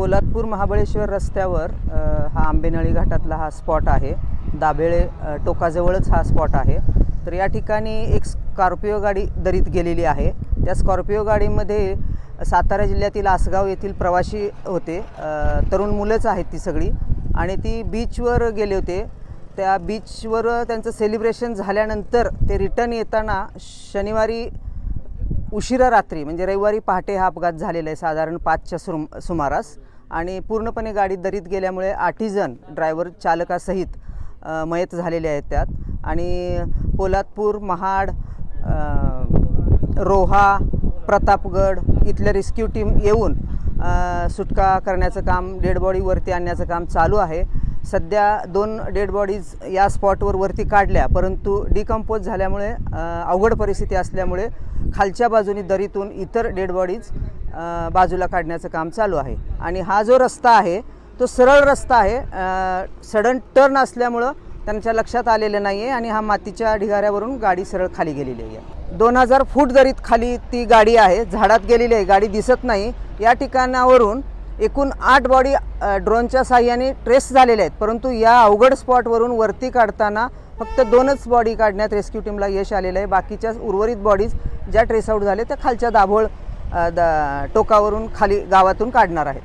पोलादपूर महाबळेश्वर रस्त्यावर हा आंबेनळी घाटातला हा स्पॉट आहे। दाभेळे टोकाजवळच हा स्पॉट आहे। तर या ठिकाणी एक स्कॉर्पिओ गाडी दरीत गेलेली आहे। त्या स्कॉर्पिओ गाडीमध्ये सातारा जिल्ह्यातील आसगाव येथील प्रवासी होते। तरुण मुलंच आहेत ती सगळी आणि ती बीचवर गेले होते। त्या बीचवर त्यांचं सेलिब्रेशन झाल्यानंतर ते रिटर्न येताना शनिवारी उशिरा रात्री म्हणजे रविवारी पहाटे हा अपघात झालेला आहे, साधारण 5च्या सुमारास। आणि पूर्णपणे गाडी दरीत गेल्यामुळे 8 जण ड्रायव्हर चालकासहित मयत झालेले आहेत त्यात। आणि पोलादपूर, महाड, रोहा, प्रतापगड इथल्या रेस्क्यू टीम येऊन सुटका करण्याचं काम, डेड बॉडी वरती आणण्याचं काम चालू आहे। सध्या 2 डेड बॉडीज या स्पॉटवर वरती काढल्या, परंतु डिकम्पोज झाल्यामुळे अवघड परिस्थिती असल्यामुळे खालच्या बाजूनी दरीतून इतर डेड बॉडीज बाजूला काढण्याचं काम चालू आहे। आणि हा जो रस्ता आहे तो सरळ रस्ता आहे, सडन टर्न असल्यामुळं त्यांच्या लक्षात आलेलं नाही आहे आणि हा मातीच्या ढिगाऱ्यावरून गाडी सरळ खाली गेलेली आहे। 2000 फूट दरीत खाली ती गाडी आहे, झाडात गेलेली आहे, गाडी दिसत नाही। या ठिकाणावरून एकूण 8 बॉडी ड्रोनच्या साहाय्याने ट्रेस झालेल्या आहेत, परंतु या अवघड स्पॉटवरून वरती काढताना फक्त 2च बॉडी काढण्यात रेस्क्यू टीमला यश आलेलं आहे। बाकीच्या उर्वरित बॉडीज ज्या ट्रेस आउट झाले त्या खालच्या दाभोळ टोकावरून खाली गावातून काढणार आहेत।